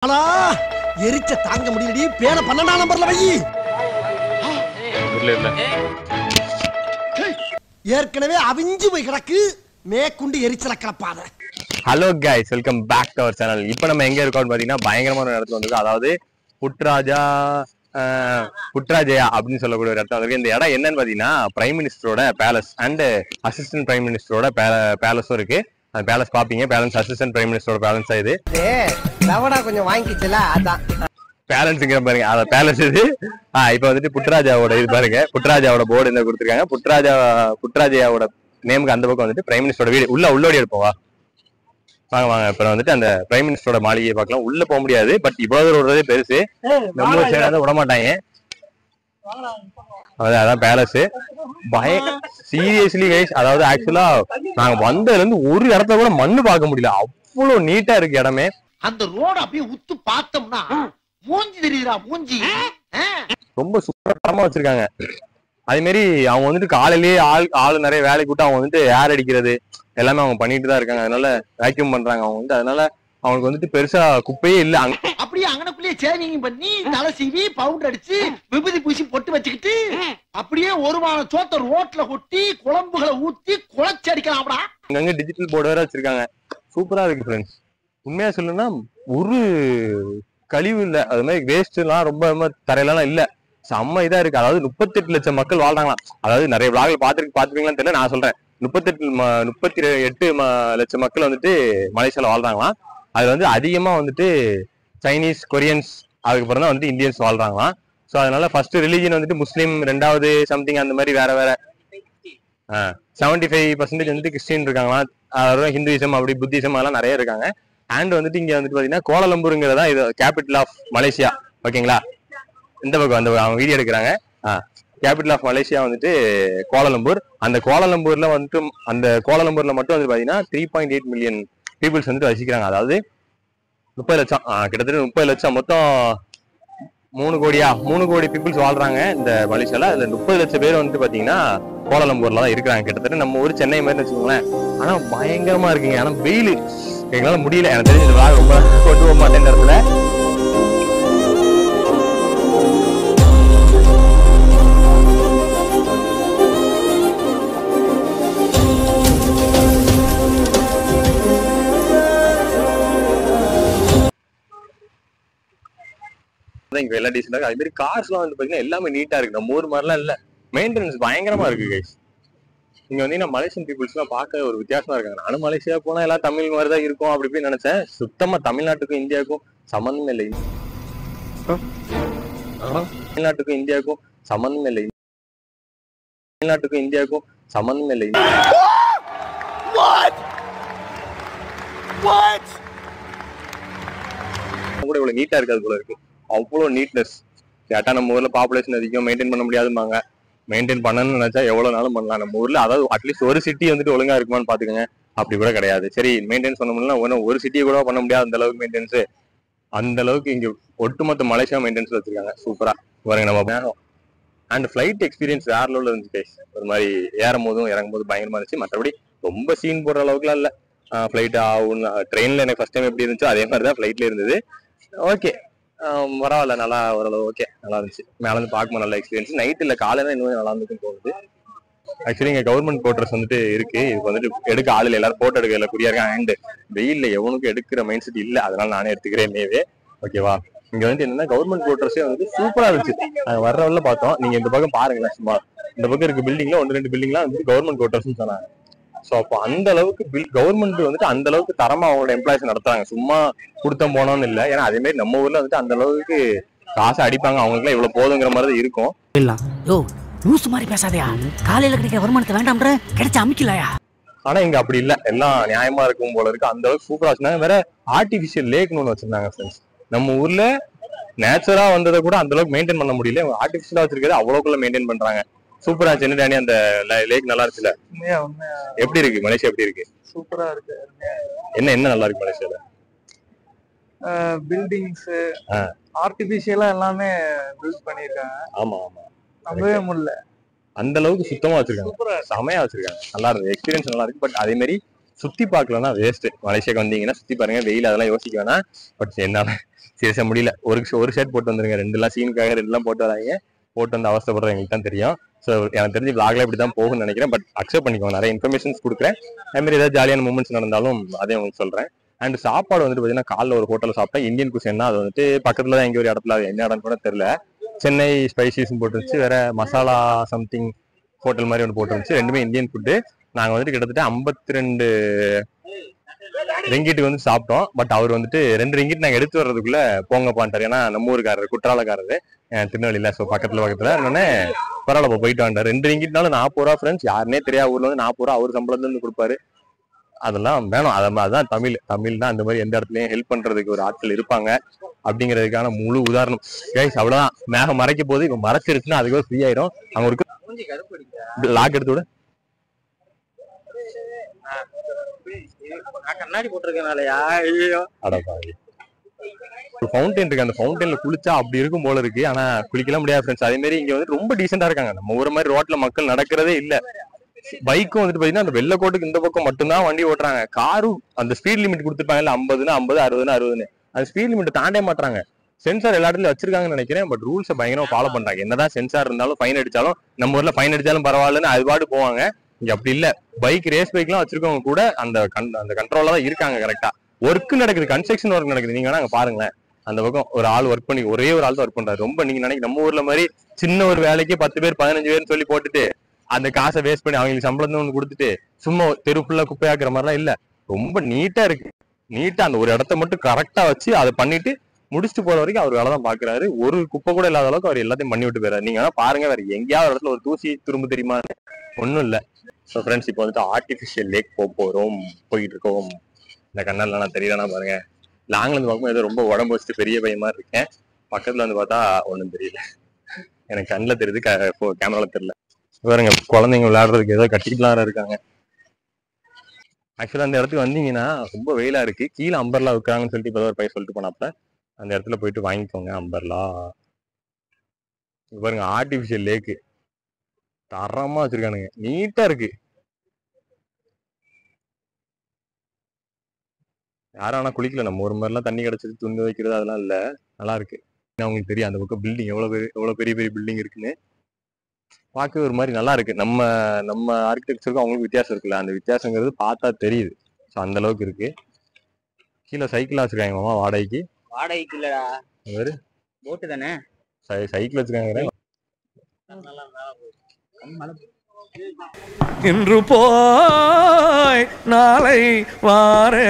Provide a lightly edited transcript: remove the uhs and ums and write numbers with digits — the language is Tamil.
ஆனா எரிச்ச தாங்க முடியலடி பேன 12ஆம் நம்பர்ல வை. இல்ல இல்ல ஏற்கனவே அவிஞ்சு போய் கிடக்கு மேற்கொண்டு எரிச்சல கலப்பாத. Hello guys, welcome back to our channel. இப்போ நம்ம எங்க இருக்கோம்னு பாத்தீங்கன்னா பயங்கரமான இடத்துல வந்திருக்கோம். அதாவது புட்ராஜயா அப்படின்னு சொல்லக்கூடிய ஒரு இடத்துல வந்திருக்கு. இந்த இடம் என்னன்னு பாத்தீங்கன்னா பிரைம் மினிஸ்டரோட பேலஸ் அண்ட் அசிஸ்டன்ட் பிரைம் மினிஸ்டரோட பேலஸும் இருக்கு. அந்த பேலஸ் பாப்பீங்க. பேலன்ஸ் அசிஸ்டன்ட் பிரைம் மினிஸ்டரோட பேலன்ஸ் இது கொஞ்சம் வாங்கிச்சுல அதான் பேலன்ஸுங்கிற பாருங்க. அத பேலன்ஸ் இது. இப்ப வந்துட்டு புட்ராஜாவோட இது பாருங்க. புட்ராஜாவோட போர்டு என்ன கொடுத்துருக்காங்க. புட்ராஜயாவோட நேமுக்கு அந்த பக்கம் வந்துட்டு பிரைம் மினிஸ்டரோட வீடு உள்ளோடி இருப்போம். வாங்க வாங்க. இப்ப வந்துட்டு அந்த பிரைம் மினிஸ்டரோட மாளிகையை பார்க்கலாம். உள்ள போக முடியாது, பட் இவ்வளவு தூரம் விடுறதே பெருசு. நம்ம சைடு விட மாட்டாங்க. அதான் பேலஸ். சீரியஸ்லி கைஸ், அதாவது ஆக்சுவலா நாங்க வந்ததுல இருந்து ஒரு இடத்துல கூட மண்ணு பார்க்க முடியல. அவ்வளவு நீட்டா இருக்கு இடமே. அந்த ரோட அப்படியே உத்து பார்த்தோம்னா மூஞ்சி தெரியுதுடா மூஞ்சி. ரொம்ப சூப்பரமா வச்சிருக்காங்க. அதே மாதிரி அவங்க வந்துட்டு காலையிலேயே ஆள் நிறைய வேலைக்கு விட்டு அவங்க வந்துட்டு ஏர் அடிக்கிறது எல்லாமே அவங்க பண்ணிட்டு தான் இருக்காங்க. அதனால வேக்யூம் பண்றாங்க அவங்க வந்து. அதனால அவங்களுக்கு வந்துட்டு பெருசா குப்பையே இல்ல. அப்படியே அங்கனக்குள்ளேயே சேவிங் பண்ணி தலை சீவி பவுடர் அடிச்சு விபூதி பூசி பொட்டு வச்சுக்கிட்டு அப்படியே ஒரு வாரம் சோத்த ரோட்ல கொட்டி குழம்புகளை ஊத்தி குழச்சி அடிக்கலாம்டா. அங்கங்க டிஜிட்டல் போர்டு வேற வச்சிருக்காங்க. சூப்பரா இருக்கு ஃப்ரெண்ட்ஸ். உண்மையா சொல்லணும்னா ஒரு கழிவு இல்ல. அது மாதிரி வேஸ்ட் எல்லாம் ரொம்ப தரையெல்லாம் இல்ல. செம்ம இதா இருக்கு. அதாவது 38 லட்சம் மக்கள் வாழ்றாங்களாம். அதாவது நிறைய விளாக்ல பாத்துருக்கீங்களான்னு தெரியல, நான் சொல்றேன். 38 லட்சம் மக்கள் வந்துட்டு மலேசியால வாழ்றாங்களாம். அதுல வந்து அதிகமா வந்துட்டு சைனீஸ், கொரியன்ஸ், அதுக்கப்புறம் தான் வந்துட்டு இந்தியன்ஸ் வாழ்றாங்களாம். ஸோ அதனால ஃபர்ஸ்ட் ரிலீஜன் வந்துட்டு முஸ்லீம், ரெண்டாவது சம்திங் அந்த மாதிரி வேற வேற 75% வந்துட்டு கிறிஸ்டின் இருக்காங்களாம். அதாவது ஹிந்துவிசம், அப்படி புத்திசம் அதெல்லாம் நிறைய இருக்காங்க. அண்ட் வந்துட்டு இங்க வந்துட்டு பாத்தீங்கன்னா கோலாலம்பூருங்கிறதா இது கேபிட்டல் ஆஃப் மலேசியா. ஓகேங்களா? இந்த பக்கம் அவங்க வீடியோ எடுக்கிறாங்க. கேபிட்டல் ஆஃப் மலேசியா வந்துட்டு கோலாலம்பூர். அந்த கோலாலம்பூர்ல மட்டும் வந்து பாத்தீங்கன்னா 3.8 மில்லியன் பீப்புள்ஸ் வந்துட்டு வசிக்கிறாங்க. அதாவது 30 லட்சம், கிட்டத்தட்ட 30 லட்சம், மொத்தம் 3 கோடி பீப்புள்ஸ் வாழ்றாங்க இந்த மலேசியால. அதுல 30 லட்சம் பேர் வந்துட்டு பாத்தீங்கன்னா கோலாலம்பூர்ல தான் இருக்கிறாங்க. கிட்டத்தட்ட நம்ம ஊர் சென்னை மாதிரி வச்சுக்கோங்களேன். ஆனா பயங்கரமா இருக்குங்க. ஆனா வெயில் எங்களால முடியல. எனக்கு தெரிஞ்ச இந்த விளாக் ரொம்ப கொண்டு போக மாட்டேன் இந்த இடத்துல. இங்க எல்லா டீசெண்டா இருக்கு. அது மாதிரி கார்ஸ் எல்லாம் வந்து பாத்தீங்கன்னா எல்லாமே நீட்டா இருக்கு. நம்ம ஊர் மாதிரிலாம் இல்ல. மெயின்டெனன்ஸ் பயங்கரமா இருக்கு கைஸ். இங்க வந்து மலேசியன் பீப்புள்ஸ் எல்லாம் பார்க்க ஒரு வித்தியாசமா இருக்காங்க. நானும் மலேசியா போனா எல்லாம் தமிழ் மாதிரி தான் இருக்கும் அப்படி இப்படின்னு நினைச்சேன். சுத்தமா தமிழ்நாட்டுக்கும் இந்தியாவுக்கும் சம்பந்தம் இல்லை. தமிழ்நாட்டுக்கும் இந்தியாவுக்கும் சம்பந்தம் இல்லை. கூட இவ்வளவு நீட்டா இருக்காது போல இருக்கு. அவ்வளவு நீட்னஸ். கேட்டா நம்ம ஊர்ல பாப்புலேஷன் அதிகம், மெயின்டைன் பண்ண முடியாதுமாங்க. மெயின்டைன் பண்ணணும்னு நினைச்சா எவ்வளவு நாளும் பண்ணலாம். நம்ம ஊர்ல அதாவது அட்லீஸ்ட் ஒரு சிட்டி வந்துட்டு ஒழுங்கா இருக்குமான்னு பாத்துக்கோங்க. அப்படி கூட கிடையாது. சரி, மெயின்டைன்ஸ் பண்ண முடியல, ஒரு சிட்டியை கூட பண்ண முடியாது அந்த அளவுக்கு மெயின்டெனன்ஸ். அந்த அளவுக்கு இங்க ஒட்டுமொத்த மலேசியா மெயின்டெனன்ஸ் வச்சிருக்காங்க. சூப்பரா பாருங்க. நம்ம அண்ட் ஃபிளைட் எக்ஸ்பீரியன்ஸ் வேற லெவல்ல இருந்துச்சு. ஒரு மாதிரி ஏறும் போதும் இறங்கும் போது பயங்கரமா இருந்துச்சு. மற்றபடி ரொம்ப சீன் போடுற அளவுக்குலாம் இல்ல. ஃபிளைட் ஆகும். ட்ரெயின்ல எனக்கு ஃபர்ஸ்ட் டைம் எப்படி இருந்துச்சோ அதே மாதிரி தான் ஃபிளைட்ல இருந்தது. ஓகே, பரவாயில்ல, நல்லா ஓரளவு ஓகே, நல்லா இருந்துச்சு. மேல இருந்து பார்க்கும்போது நல்ல எக்ஸ்பீரியன்ஸ். நைட் இல்ல காலையில இன்னும் நல்லா இருந்துச்சுன்னு தோணுது. ஆக்சுவலி இங்க கவர்மெண்ட் குவார்டர்ஸ் வந்துட்டு இருக்கு. இது வந்துட்டு எடுக்க ஆள் எல்லாரும் போட்டோ எடுக்க எல்லாம் குறியா இருக்காங்க. அண்ட் வெயில்ல எவனுக்கும் எடுக்கிற மைண்ட் செட் இல்ல. அதனால நானே எடுத்துக்கிறேன் மேவே. ஓகேவா? இங்க வந்து என்னன்னா கவர்மெண்ட் குவார்டர்ஸே வந்து சூப்பரா இருந்துச்சு. வர்ற வரல பார்த்தோம். நீங்க இந்த பக்கம் பாருங்களேன். சும்மா இந்த பக்கம் இருக்க பில்டிங்ல 1-2 பில்டிங்லாம் வந்து கவர்மெண்ட் குவார்டர்ஸ் சொன்னாங்க. சோ அப்போ அந்த அளவுக்கு கவர்மெண்ட் வந்துட்டு அந்த அளவுக்கு தரமா அவங்களோட எம்ப்ளாயிஸ் நடத்துறாங்க. சும்மா கொடுத்தம் போனோம்னு இல்ல. ஏன்னா அதே மாதிரி நம்ம ஊர்ல வந்துட்டு அந்த அளவுக்கு காசை அடிப்பாங்க. அவங்களுக்கு இவ்வளவு போதுங்கிற மாதிரி இருக்கும். லூசு மாதிரி பேசாதயா. காலையில கிடைக்கிற வருமானத்தை வேண்டாம்ன்ற கிடைச்ச அமைக்கலையா. ஆனா இங்க அப்படி இல்ல. எல்லாம் நியாயமா இருக்கும் போல இருக்கு. அந்த அளவுக்கு சூப்பரா வச்சிருந்தாங்க. வேற ஆர்டிபிஷியல் லேக்னு ஒண்ணு வச்சிருந்தாங்க ஃப்ரெண்ட்ஸ். நம்ம ஊர்ல நேச்சுரலா வந்ததை கூட அந்த அளவுக்கு மெயின்டைன் பண்ண முடியல. ஆர்டிபிஷியலா வச்சிருக்கிறது அவ்வளவுக்குள்ள மெயின்டைன் பண்றாங்க. சூப்பரா சென்னை டானி அந்த லேக் நல்லா இருக்குல்ல. எப்படி இருக்கு மலேசியா? எப்படி இருக்கு? சூப்பரா இருக்கு. என்ன நல்லா இருக்கு மலேசியால? பில்டிங்ஸ் ஆர்டிபிஷியலா எல்லாமே பில்ட் பண்ணிருக்காங்க. ஆமா ஆமா, நம்பவே முடியல. அந்த அளவுக்கு சுத்தமா வச்சிருக்காங்க. செமையா வச்சிருக்காங்க. நல்லா இருக்கு. எக்ஸ்பீரியன்ஸ் நல்லா இருக்கு. பட் அதே மாதிரி சுத்தி பார்க்கலன்னா வேஸ்ட். மலேசியாவுக்கு வந்தீங்கன்னா சுத்தி பாருங்க, வெயில் அதெல்லாம் யோசிக்க வேணாம். பட் என்னால சீரியஸா முடியல. ஒரு ஷர்ட் போட்டு வந்துருங்க, 2 சீனுக்காக 2 போட்டு வராங்க. போட்டு வந்து அவசரப்படுற எங்களுக்கு தான் தெரியும். ஸோ எனக்கு தெரிஞ்சு vlogல இப்படி தான் போகும்னு நினைக்கிறேன். பட் அக்செப்ட் பண்ணிக்கோங்க, நிறைய இன்ஃபர்மேஷன்ஸ் கொடுக்குறேன். அதே மாதிரி ஏதாவது ஜாலியான மூமெண்ட்ஸ் நடந்தாலும் அதே உங்களுக்கு சொல்றேன். அண்ட் சாப்பாடு வந்துட்டு பார்த்தீங்கன்னா காலைல ஒரு ஹோட்டலில் சாப்பிட்டா இந்தியன் குசின்னா, அது வந்துட்டு பக்கத்துல தான் எங்க ஒரு இடத்துல, அது என்ன இடம்னு கூட தெரியல. சென்னை ஸ்பைசிஸ்ன்னு போட்டுருந்துச்சு, வேற மசாலா சம்திங் ஹோட்டல் மாதிரி ஒன்று போட்டுருந்துச்சு. ரெண்டுமே இந்தியன் ஃபுட்டு. நாங்கள் வந்துட்டு கிட்டத்தட்ட 52 ரிங்கிட்டு வந்து சாப்பிட்டோம். பட் அவர் வந்துட்டு 2 ரிங்கிட் நாங்கள் எடுத்து வர்றதுக்குள்ள போங்கப்பான்ட்டார். ஏன்னா நம்ம ஊருக்காரரு, குற்றாலக்காரரு, திருநெல்வேலியில. ஸோ பக்கத்துல என்னன்னு பரவாயில்ல போயிட்டு வந்தார். 2 ரிங்கிட்னாலும் 40 ரூபா ஃப்ரெண்ட்ஸ். யாருன்னே தெரியாது ஊர்ல வந்து 40 ரூபா அவர் சம்பளத்துல இருந்து கொடுப்பாரு. அதெல்லாம் வேணும். அதுதான் தமிழ்னா அந்த மாதிரி எந்த இடத்துலயும் ஹெல்ப் பண்றதுக்கு ஒரு ஆட்கள் இருப்பாங்க அப்படிங்கிறதுக்கான முழு உதாரணம். கைஸ் அவ்வளவுதான். மேகம் மறைக்க போது, இப்ப மறைச்சிருச்சுன்னா அதுக்கு ஃப்ரீ ஆயிரும். அங்க ஒரு லாக் எடுத்து விட கண்ணாடி போட்டிருக்கனாலயா? ஐயோ ஒரு ஃபவுண்டைன் இருக்கு. அந்த ஃபவுண்டைன்ல குளிச்சா அப்படி இருக்கும் போல இருக்கு. ஆனா குளிக்கலாம் முடியாது ஃப்ரெண்ட்ஸ். அதே மாதிரி இங்க வந்து ரொம்ப டீசெண்டா இருக்காங்க. நம்ம ஒரு மாதிரி ரோட்ல மக்கள் நடக்கிறதே இல்ல. பைக்கும் வந்துட்டு பாத்தீங்கன்னா அந்த வெள்ளக்கோட்டுக்கு இந்த பக்கம் மட்டும்தான் வண்டி ஓட்டுறாங்க. காரும் அந்த ஸ்பீட் லிமிட் கொடுத்துருப்பாங்கல்ல, 50னா 50, 60னா 60. அந்த ஸ்பீட் லிமிட் தாண்டே மாட்டாங்க. சென்சார் எல்லா இடத்துலயும் வச்சிருக்காங்கன்னு நினைக்கிறேன். பட் ரூல்ஸை பயங்கரமா ஃபாலோ பண்றாங்க. என்னதான் சென்சார் இருந்தாலும் ஃபைன் அடிச்சாலும், நம்ம ஊர்ல ஃபைன் அடிச்சாலும் பரவாயில்லன்னு அது பாட்டு போவாங்க. இங்க அப்படி இல்ல. பைக் ரேஸ் பைக் எல்லாம் வச்சிருக்கவங்க கூட அந்த கண்ட்ரோலா தான் இருக்காங்க. கரெக்டா ஒர்க் நடக்குது, கன்ஸ்ட்ரக்ஷன் ஒர்க் நடக்குது. நீங்க வேணா அங்க பாருங்களேன். அந்த பக்கம் ஒரு ஆள் ஒர்க் பண்ணி, ஒரே ஒரு ஆள் தான் ஒர்க் பண்றாரு. ரொம்ப நீங்க நினைக்க நம்ம ஊர்ல மாதிரி சின்ன ஒரு வேலைக்கு 10 பேர் 15 பேர்னு சொல்லி போட்டுட்டு அந்த காசை வேஸ்ட் பண்ணி அவங்களுக்கு சம்பளம் ஒன்று கொடுத்துட்டு சும்மா தெரு ஃபுல்லா குப்பையாக்குற மாதிரிலாம் இல்ல. ரொம்ப நீட்டா இருக்கு. நீட்டா அந்த ஒரு இடத்த மட்டும் கரெக்டா வச்சு அதை பண்ணிட்டு முடிச்சுட்டு போற வரைக்கும் அவர் வேலை தான் பாக்குறாரு. ஒரு குப்பை கூட இல்லாத அளவுக்கு அவர் எல்லாத்தையும் பண்ணி விட்டு போயிறாரு. நீங்க வேணா பாருங்க, வேற எங்கேயாவது இடத்துல ஒரு தூசி துரும்பு தெரியுமா? ஒன்னும் இல்ல. ஸோ ஃப்ரெண்ட்ஸ், இப்போ வந்துட்டு ஆர்டிஃபிஷியல் லேக் போயிட்டு இருக்கோம். இந்த கண்ணால நான் தெரியலன்னா பாருங்க. லாங்ல இருந்து பார்க்கும்போது ஏதோ ரொம்ப உடம்பு வச்சுட்டு பெரிய பையன் மாதிரி இருக்கேன். பக்கத்துல வந்து பார்த்தா ஒன்றும் தெரியல. எனக்கு கண்ணில் தெரியுது, கேமரால தெரியல. பாருங்க, குழந்தைங்க விளையாடுறதுக்கு ஏதோ கட்டிக்கலாம் இருக்காங்க. ஆக்சுவலா அந்த இடத்துக்கு வந்தீங்கன்னா ரொம்ப வெயிலா இருக்கு. கீழே அம்பர்லா விற்கிறாங்கன்னு சொல்லிட்டு இப்போ ஒரு பையன் சொல்லிட்டு போனாப்ல. அந்த இடத்துல போயிட்டு வாங்கிக்கோங்க அம்பர்லா. பாருங்க, ஆர்டிபிஷியல் லேக்கு தரமா வச்சிருக்கானுங்க. நீட்டா இருக்கு. யாரும் ஆனா குளிக்கல. நம்ம ஒரு மாதிரிலாம் தண்ணி கிடைச்சது, துணி வைக்கிறது அதெல்லாம் இல்ல. நல்லா இருக்கு. அவங்களுக்கு தெரியும் அந்த பக்கம் பில்டிங் எவ்வளவு பெரிய பெரிய பில்டிங் இருக்குன்னு. பார்க்க ஒரு மாதிரி நல்லா இருக்கு. நம்ம ஆர்கிடெக்சருக்கும் அவங்களுக்கு வித்தியாசம் இருக்குல்ல, அந்த வித்தியாசங்கிறது பார்த்தா தெரியுது. ஸோ அந்த அளவுக்கு இருக்கு. கீழே சைக்கிள் வச்சிருக்காங்க மாமா வாடகைக்கு. வாடகைக்கு இல்லடா, வேறு போட்டு தானே சைக்கிள் வச்சிருக்காங்க. இன்று போய் நாளை வாரே